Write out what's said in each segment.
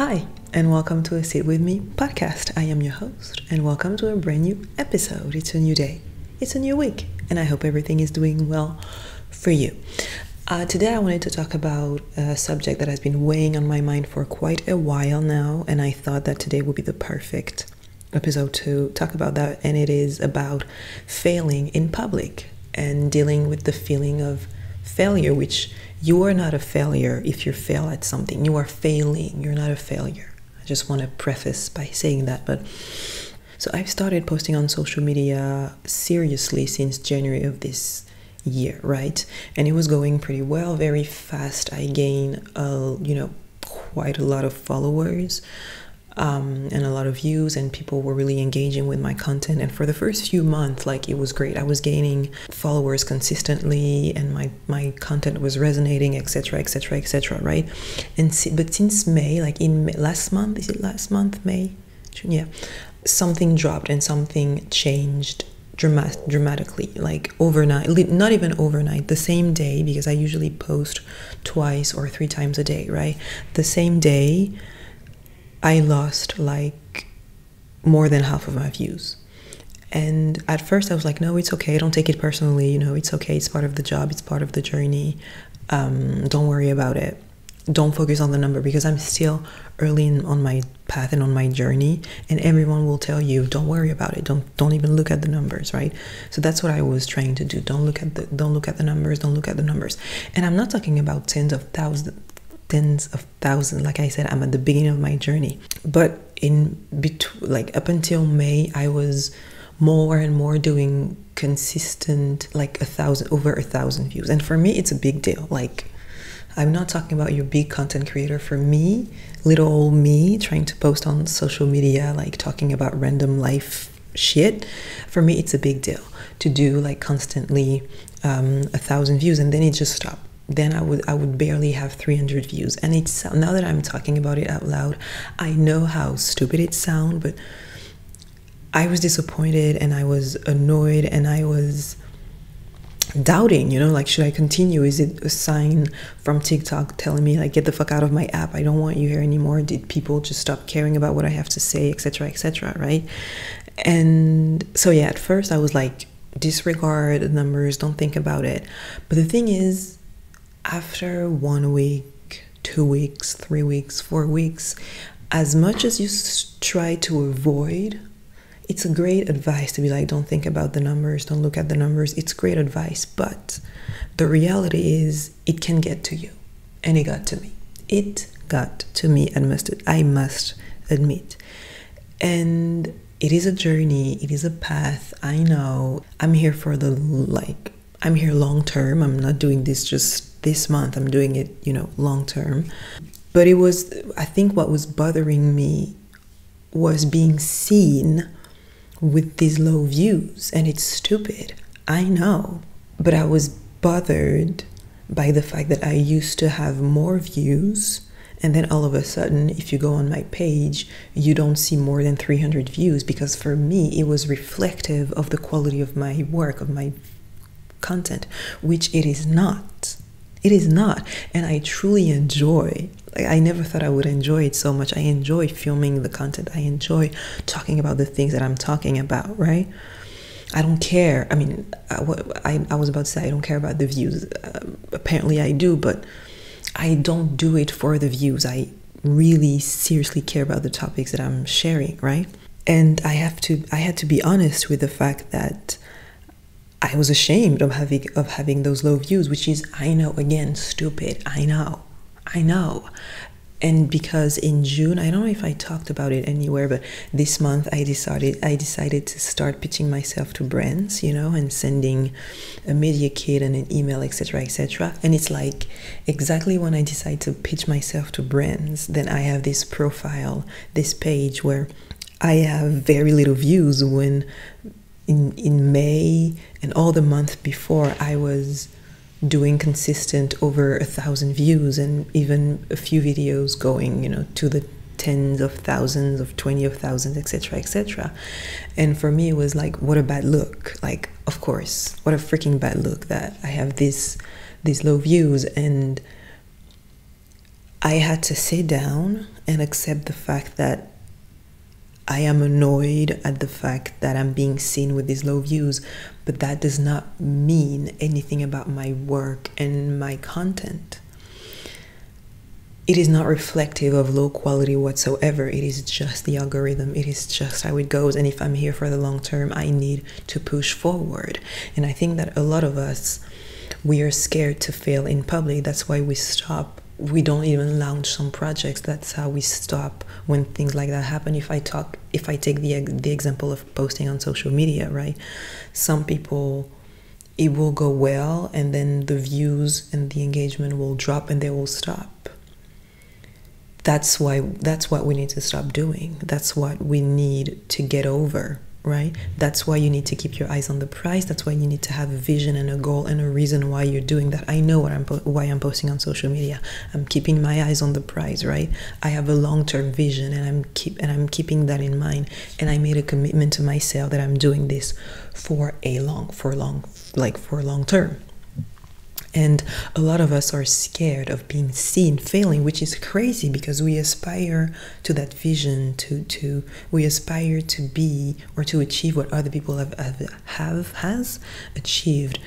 Hi, and welcome to a Sit With Me podcast. I am your host, and welcome to a brand new episode. It's a new day, it's a new week, and I hope everything is doing well for you. Today I wanted to talk about a subject that has been weighing on my mind for quite a while now, and I thought that today would be the perfect episode to talk about that, and it is about failing in public and dealing with the feeling of failure, which you are not a failure if you fail at something. You are failing, you're not a failure. I just want to preface by saying that. But so I've started posting on social media seriously since January of this year, right? And it was going pretty well, very fast. I gained quite a lot of followers and a lot of views, and people were really engaging with my content. And for the first few months, it was great. I was gaining followers consistently, and my content was resonating, etc., right? But since May, last month, is it last month, May? June, yeah, something dropped and something changed dramatically, overnight. Not even overnight, the same day, because I usually post twice or three times a day, right? The same day I lost more than half of my views. And at first I was like, no, it's okay, don't take it personally, it's okay, it's part of the job, it's part of the journey. Don't worry about it. Don't focus on the number, because I'm still early on my path and on my journey, and everyone will tell you, don't worry about it, don't even look at the numbers, right? So that's what I was trying to do. Don't look at the numbers. And I'm not talking about tens of thousands. Like I said, I'm at the beginning of my journey, but in between, up until May, I was more and more doing consistent, over 1,000 views. And for me, it's a big deal. I'm not talking about your big content creator. For me, little old me trying to post on social media, talking about random life shit, for me it's a big deal to do constantly 1,000 views, and then it just stopped. Then I would barely have 300 views. And it's, now that I'm talking about it out loud, I know how stupid it sounds, but I was disappointed and I was annoyed and I was doubting, should I continue? Is it a sign from TikTok telling me get the fuck out of my app, I don't want you here anymore? Did people just stop caring about what I have to say, etc., right? And so yeah, at first I was disregard the numbers, don't think about it. But the thing is, after 1 week, 2 weeks, 3 weeks, 4 weeks, as much as you try to avoid, it's a great advice to be don't think about the numbers, don't look at the numbers. It's great advice, but the reality is it can get to you. And it got to me. It got to me, I must admit. And it is a journey, it is a path. I know I'm here for I'm here long term. I'm not doing this just this month, I'm doing it, long term. But I think what was bothering me was being seen with these low views. And it's stupid, I know, but I was bothered by the fact that I used to have more views, and then all of a sudden, if you go on my page, you don't see more than 300 views, because for me it was reflective of the quality of my work, of my content, which it is not. It is not. And I truly enjoy, I never thought I would enjoy it so much. I enjoy filming the content. I enjoy talking about the things that I'm talking about, right? I don't care. I mean, I was about to say I don't care about the views. Apparently I do, but I don't do it for the views. I really seriously care about the topics that I'm sharing, right? And I had to be honest with the fact that I was ashamed of having those low views, which is, I know, again, stupid. I know. And because in June, I don't know if I talked about it anywhere, but this month I decided to start pitching myself to brands, and sending a media kit and an email, etc. And it's exactly when I decide to pitch myself to brands, then I have this profile, this page where I have very little views, when in May and all the month before, I was doing consistent over 1,000 views, and even a few videos going, to the tens of thousands, of 20 of thousands, etc. And for me, it was what a bad look. Of course, what a freaking bad look that I have these low views. And I had to sit down and accept the fact that I am annoyed at the fact that I'm being seen with these low views, but that does not mean anything about my work and my content. It is not reflective of low quality whatsoever. It is just the algorithm. It is just how it goes. And if I'm here for the long term, I need to push forward. And I think that a lot of us, we are scared to fail in public. That's why we stop. We don't even launch some projects. That's how we stop when things like that happen. If I take the example of posting on social media, right? Some people, it will go well, and then the views and the engagement will drop and they will stop. That's what we need to stop doing. That's what we need to get over, right? That's why you need to keep your eyes on the prize. That's why you need to have a vision and a goal and a reason why you're doing that. I know why I'm posting on social media. I'm keeping my eyes on the prize, right? I have a long-term vision, and I'm keeping that in mind. And I made a commitment to myself that I'm doing this for long term. And a lot of us are scared of being seen failing, which is crazy, because we aspire to that vision, we aspire to be or to achieve what other people has achieved.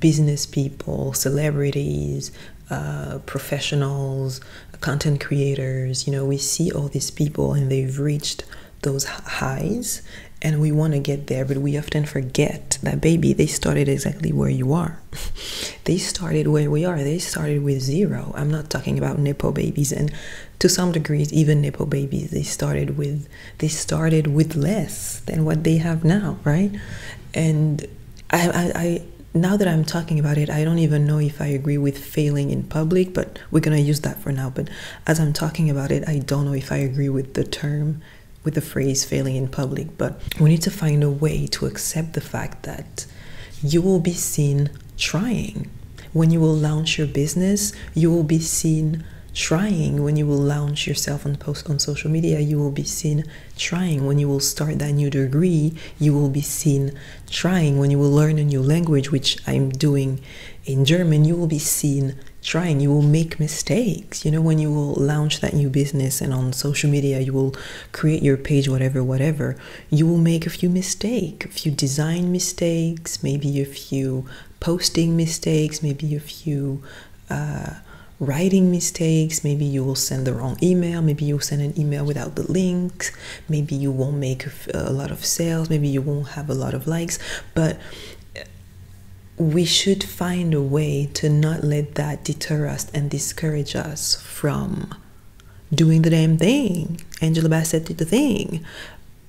Business people, celebrities, professionals, content creators, we see all these people and they've reached those highs, and we want to get there, but we often forget that, baby, they started exactly where you are. They started where we are. They started with zero. I'm not talking about Nepo babies, and to some degrees, even Nepo babies, they started with less than what they have now, right? And I now that I'm talking about it, I don't even know if I agree with failing in public, but we're gonna use that for now. But as I'm talking about it, I don't know if I agree with the phrase failing in public. But we need to find a way to accept the fact that you will be seen trying. When you will launch your business, you will be seen trying. When you will launch yourself on social media, you will be seen trying. When you will start that new degree, you will be seen trying. When you will learn a new language, which I'm doing in German, you will be seen trying. You will make mistakes. When you will launch that new business and on social media, you will create your page, whatever, you will make a few mistakes, a few design mistakes, maybe a few posting mistakes, maybe a few writing mistakes. Maybe you will send the wrong email. Maybe you'll send an email without the links. Maybe you won't make a lot of sales. Maybe you won't have a lot of likes. But we should find a way to not let that deter us and discourage us from doing the damn thing. Angela Bassett did the thing.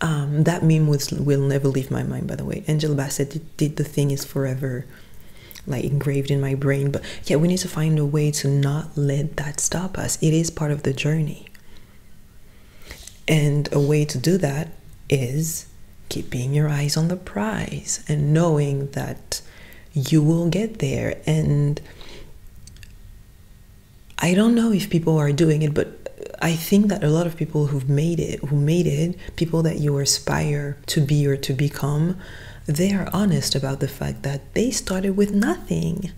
That meme will never leave my mind, by the way. Angela Bassett did the thing is forever engraved in my brain. But yeah, we need to find a way to not let that stop us. It is part of the journey. And a way to do that is keeping your eyes on the prize and knowing that you will get there. And I don't know if people are doing it, but I think that a lot of people who made it, people that you aspire to be or to become, they are honest about the fact that they started with nothing.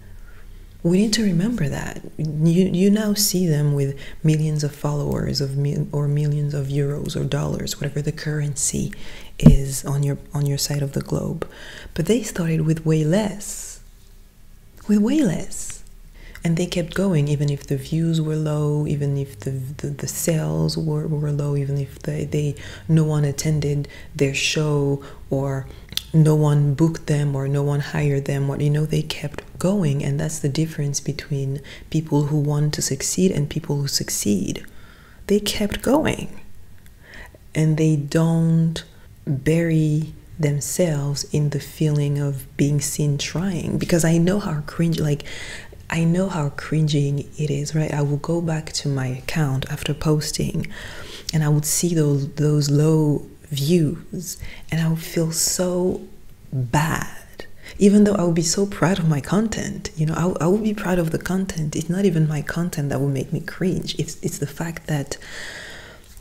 We need to remember that. You now see them with millions of followers or millions of euros or dollars, whatever the currency is on your side of the globe. But they started with way less. And they kept going, even if the views were low, even if the sales were low, even if no one attended their show, or no one booked them, or no one hired them. They kept going. And that's the difference between people who want to succeed and people who succeed. They kept going, and they don't bury themselves in the feeling of being seen trying. Because I know how cringing it is, right? I will go back to my account after posting, and I would see those low views, and I would feel so bad, even though I would be so proud of my content. I would be proud of the content. It's not even my content that will make me cringe. It's the fact that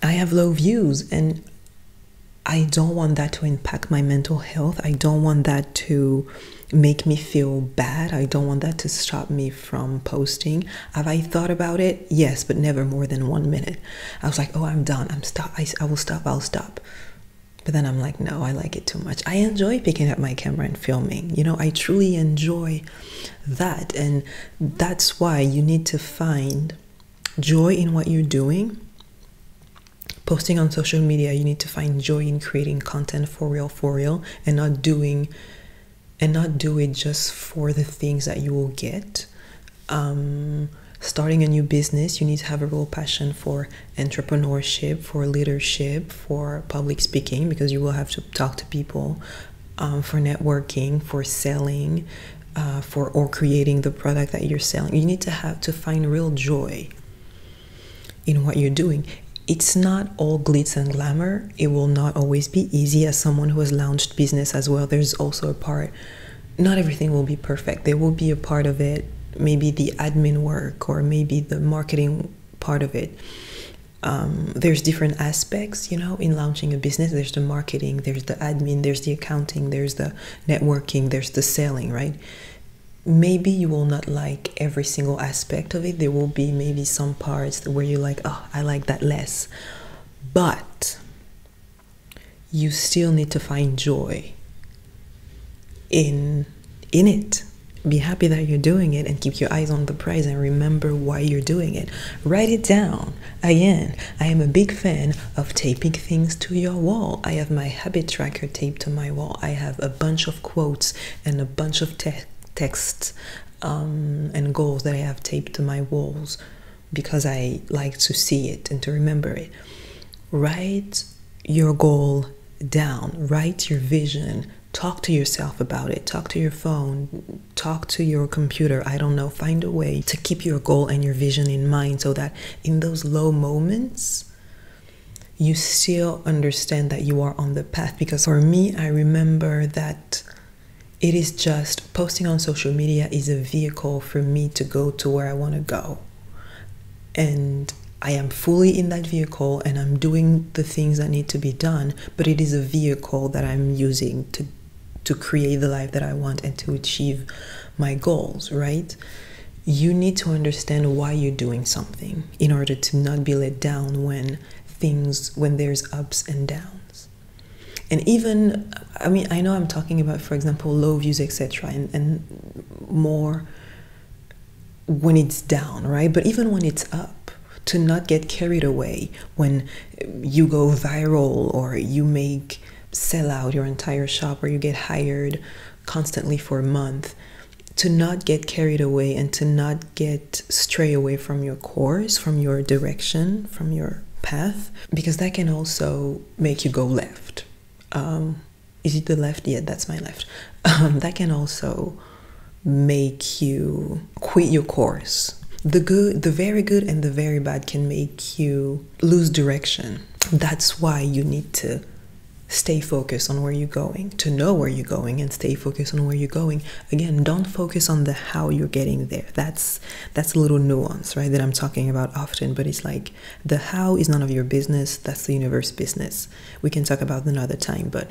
I have low views, and I don't want that to impact my mental health. I don't want that to make me feel bad. I don't want that to stop me from posting. Have I thought about it? Yes, but never more than 1 minute. I was like, oh, I'm done. I will stop. I'll stop. But then I'm like, no, I like it too much. I enjoy picking up my camera and filming. I truly enjoy that. And that's why you need to find joy in what you're doing. Posting on social media, you need to find joy in creating content for real, and not do it just for the things that you will get. Starting a new business, you need to have a real passion for entrepreneurship, for leadership, for public speaking, because you will have to talk to people, for networking, for selling, or creating the product that you're selling. You need to find real joy in what you're doing. It's not all glitz and glamour. It will not always be easy. As someone who has launched business as well, there's also a part, not everything will be perfect. There will be a part of it, maybe the admin work or maybe the marketing part of it. There's different aspects, in launching a business. There's the marketing, there's the admin, there's the accounting, there's the networking, there's the selling, right? Maybe you will not like every single aspect of it. There will be maybe some parts where you're like, oh, I like that less. But you still need to find joy in it. Be happy that you're doing it and keep your eyes on the prize and remember why you're doing it. Write it down. Again, I am a big fan of taping things to your wall. I have my habit tracker taped to my wall. I have a bunch of quotes and a bunch of texts and goals that I have taped to my walls because I like to see it and to remember it. Write your goal down. Write your vision. Talk to yourself about it. Talk to your phone. Talk to your computer. I don't know. Find a way to keep your goal and your vision in mind so that in those low moments, you still understand that you are on the path. Because for me, I remember that it is just posting on social media is a vehicle for me to go to where I want to go. And I am fully in that vehicle and I'm doing the things that need to be done, but it is a vehicle that I'm using to create the life that I want and to achieve my goals, right? You need to understand why you're doing something in order to not be let down when there's ups and downs. And even, I know I'm talking about, for example, low views, etc., and more when it's down, right? But even when it's up, to not get carried away when you go viral or you sell out your entire shop or you get hired constantly for a month, to not get carried away and to not stray away from your course, from your direction, from your path, because that can also make you go left. Is it the left? Yeah, that's my left. That can also make you quit your course. The very good and the very bad can make you lose direction. That's why you need to stay focused on where you're going, to know where you're going and stay focused on where you're going. Again, don't focus on the how you're getting there. That's a little nuance, right, that I'm talking about often, but it's like the how is none of your business. That's the universe business. We can talk about another time, but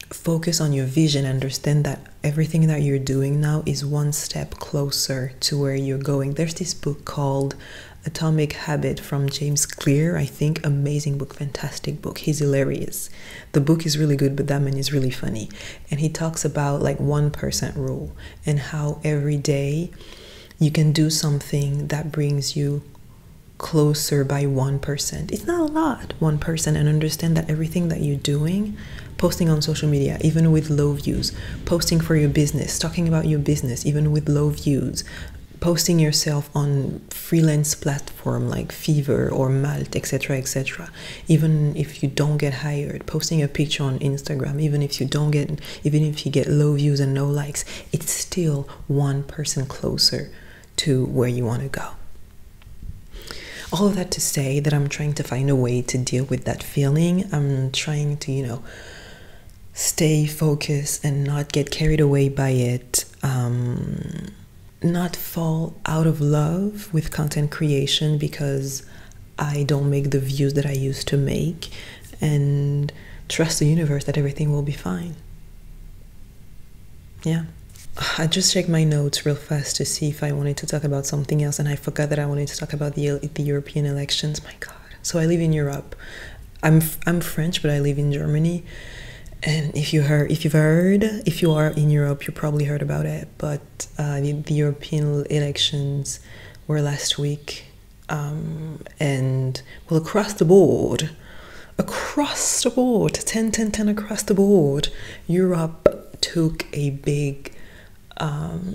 focus on your vision. Understand that everything that you're doing now is one step closer to where you're going. There's this book called Atomic Habit from James Clear, I think. Amazing book, fantastic book. He's hilarious. The book is really good, but that man is really funny. And he talks about like 1% rule and how every day you can do something that brings you closer by 1%. It's not a lot, 1%, and understand that everything that you're doing, posting on social media, even with low views, posting for your business, talking about your business, even with low views, posting yourself on freelance platform like Fiverr or Malt, etc., even if you don't get hired, posting a picture on Instagram, even if you get low views and no likes, it's still 1% closer to where you want to go. All of that to say that I'm trying to find a way to deal with that feeling. I'm trying to, stay focused and not get carried away by it. Not fall out of love with content creation because I don't make the views that I used to make. And trust the universe that everything will be fine. Yeah. I just checked my notes real fast to see if I wanted to talk about something else, and I forgot that I wanted to talk about the European elections. My God. So I live in Europe. I'm French, but I live in Germany. And if you are in Europe, you probably heard about it. But the European elections were last week, and well, across the board, 10 across the board, Europe took a big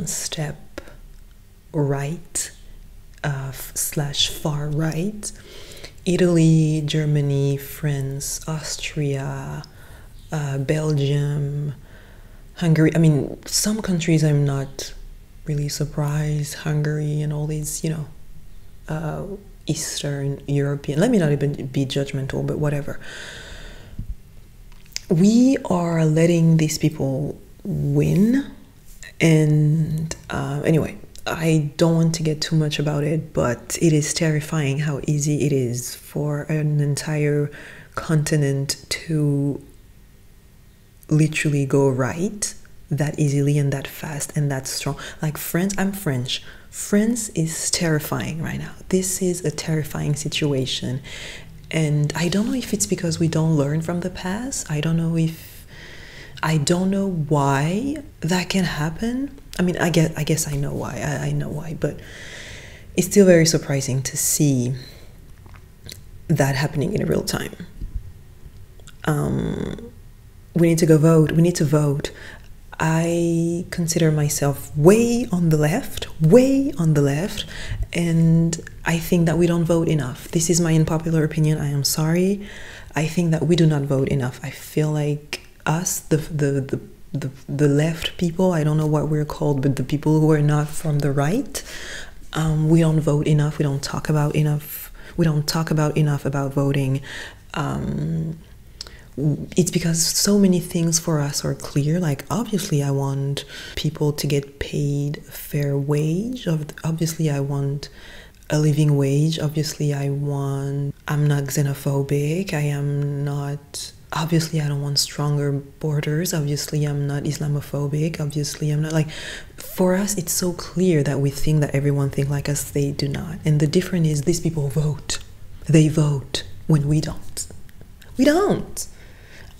step right / far right. Italy, Germany, France, Austria, Belgium, Hungary. I mean, some countries I'm not really surprised. Hungary and all these, Eastern European. Let me not even be judgmental, but whatever. We are letting these people win. And anyway, I don't want to get too much about it, but it is terrifying how easy it is for an entire continent to literally go right that easily and that fast and that strong. Like France, I'm French. France is terrifying right now. This is a terrifying situation. And I don't know if it's because we don't learn from the past. I don't know why that can happen. I mean, I guess I know why. I know why, but it's still very surprising to see that happening in real time. We need to go vote. We need to vote. I consider myself way on the left, and I think that we don't vote enough. This is my unpopular opinion. I am sorry. I think that we do not vote enough. I feel like us, the left people, I don't know what we're called, but the people who are not from the right, we don't vote enough. We don't talk about enough about voting. It's because so many things for us are clear. Like, obviously I want people to get paid a fair wage. Obviously I want a living wage. Obviously I'm not xenophobic. Obviously I don't want stronger borders. Obviously I'm not Islamophobic. Obviously I'm not, like, for us it's so clear that we think that everyone thinks like us. They do not. And the difference is these people vote. They vote when we don't. We don't.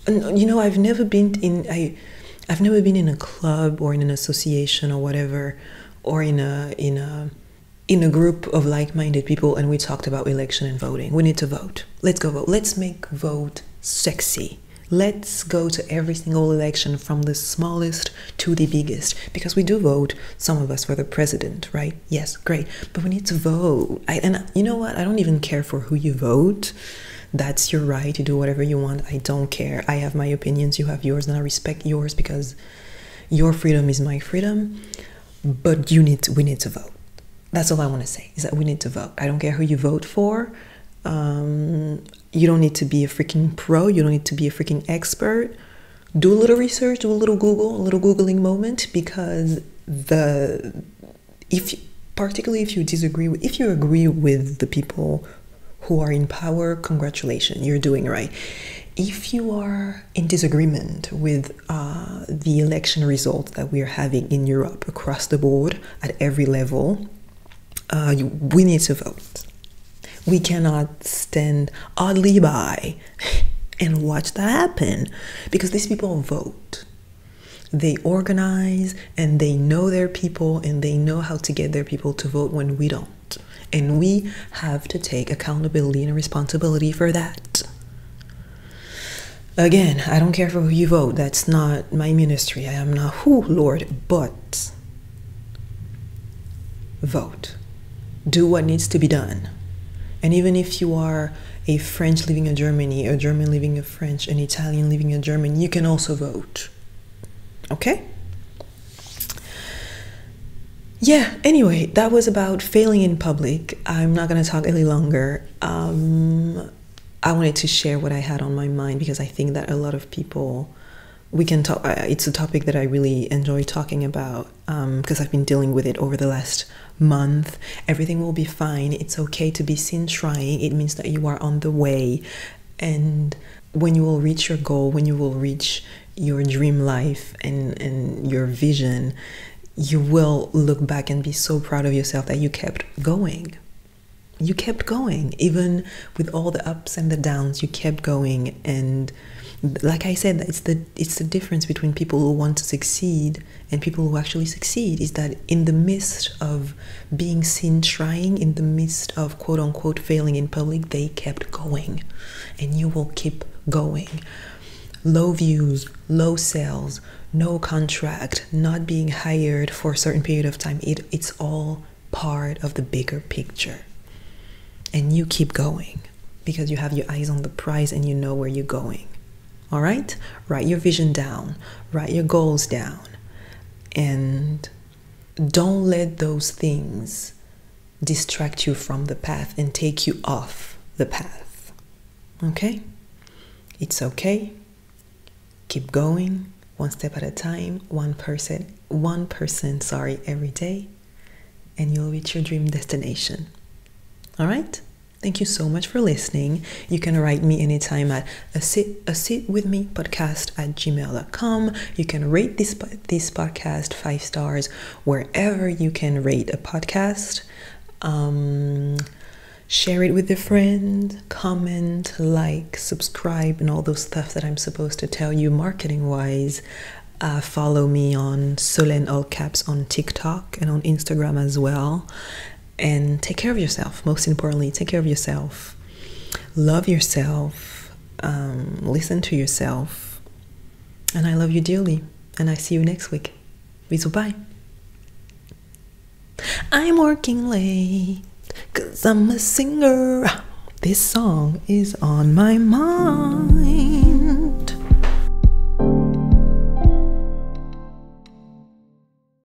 And, I've never been in a club or in an association or whatever, or in a group of like-minded people, and we talked about election and voting. We need to vote. Let's go vote. Let's make vote sexy. Let's go to every single election, from the smallest to the biggest, because we do vote, some of us, for the president, right? Yes, great. But we need to vote. And you know what? I don't even care for who you vote. That's your right. You do whatever you want. I don't care. I have my opinions. You have yours, and I respect yours, because your freedom is my freedom. But we need to vote. That's all I want to say, is that we need to vote. I don't care who you vote for. You don't need to be a freaking pro. You don't need to be a freaking expert. Do a little research, do a little Googling moment, because particularly if you agree with the people who are in power, congratulations, you're doing right. If you are in disagreement with the election results that we are having in Europe across the board at every level, we need to vote. We cannot stand idly by and watch that happen, because these people vote. They organize, and they know their people, and they know how to get their people to vote when we don't. And we have to take accountability and responsibility for that. Again, I don't care for who you vote. That's not my ministry. I am not Lord, but vote. Do what needs to be done. And even if you are a French living in Germany, a German living in French, an Italian living in Germany, you can also vote. Okay? Yeah, anyway, that was about failing in public. I'm not going to talk any longer. I wanted to share what I had on my mind, because I think that a lot of people, we can talk. It's a topic that I really enjoy talking about, because I've been dealing with it over the last month. Everything will be fine. It's okay to be seen trying. It means that you are on the way. And when you will reach your goal, when you will reach your dream life and your vision, you will look back and be so proud of yourself that you kept going. You kept going, even with all the ups and the downs. You kept going. And like I said, it's the difference between people who want to succeed and people who actually succeed, is that in the midst of being seen trying, in the midst of quote unquote failing in public, they kept going. And you will keep going. Low views, low sales, no contract, not being hired for a certain period of time, it's all part of the bigger picture. And you keep going because you have your eyes on the prize and you know where you're going. All right? Write your vision down. Write your goals down. And don't let those things distract you from the path and take you off the path. Okay? It's okay. Keep going, one step at a time, 1% every day, and you'll reach your dream destination. All right? Thank you so much for listening. You can write me anytime at aseatwithmepodcast@gmail.com. You can rate this podcast 5 stars wherever you can rate a podcast. Share it with a friend, comment, like, subscribe, and all those stuff that I'm supposed to tell you marketing-wise. Follow me on Solène all caps on TikTok and on Instagram as well. And take care of yourself. Most importantly, take care of yourself. Love yourself. Listen to yourself. And I love you dearly. And I see you next week. Bisous, bye. I'm working late 'cause I'm a singer. This song is on my mind.